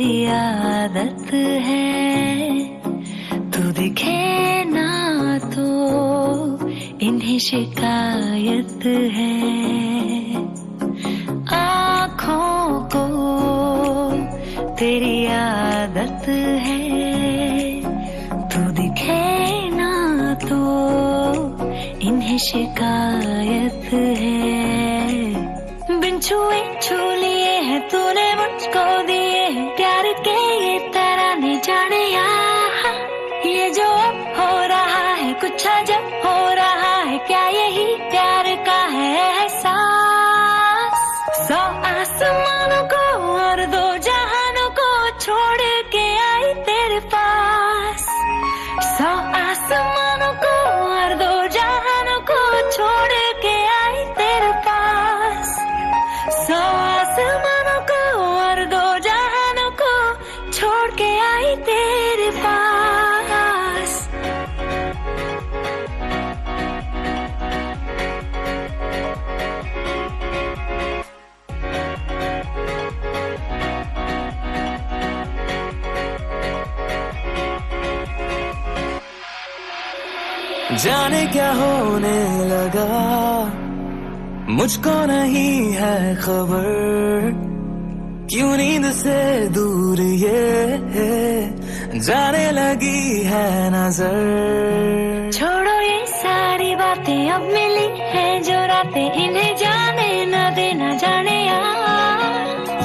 तेरी आदत है तू दिखे ना तो इन्हें शिकायत है आँखों को तेरी आदत है तू दिखे ना तो इन्हें शिकायत है बिन छुए छू लिए हैं तूने मुझको दिए हैं प्यार के ये तराने जाने यहाँ ये जो अब हो रहा है कुछ अजब हो रहा है क्या यही प्यार का है एहसास 100 आसमानों को और 2 जहानों को छोड़ के आई तेरे पास 100 आसमानों को और 2 जहानों को छोड़ के आई तेरे पास 100 आसमानों को और 2 जहानों को छोड़ के आई तेरे पास जाने क्या होने लगा मुझको नहीं है खबर क्यों नींद से दूर ये जाने लगी है नजर छोड़ो ये सारी बातें अब मिली है जो रातें इन्हें जाने न देना जाने यार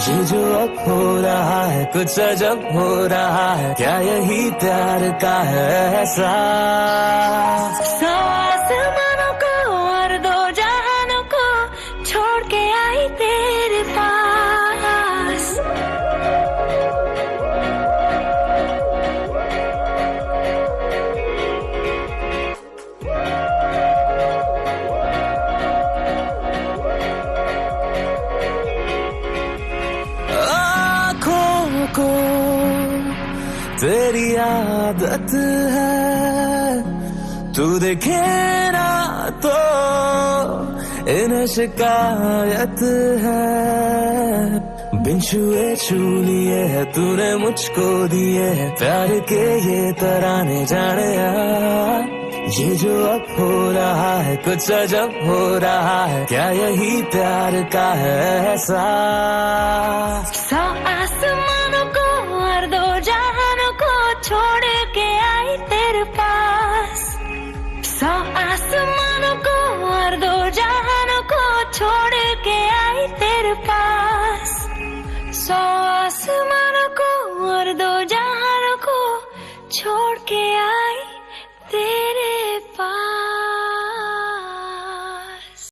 ये जो अब हो रहा है कुछ अजब हो रहा है क्या यही प्यार का है एहसास 100 आसमानों को और 2 जहानों को छोड़ के आई तेरे पास आँखों को तेरी आदत है तू देखे ना तो इन्हें शिकायत है बिन छुए छू लिए है तूने मुझको दिए है प्यार के ये तराने जाने यार ये जो अब हो रहा है कुछ अजब हो रहा है क्या यही प्यार का है एहसास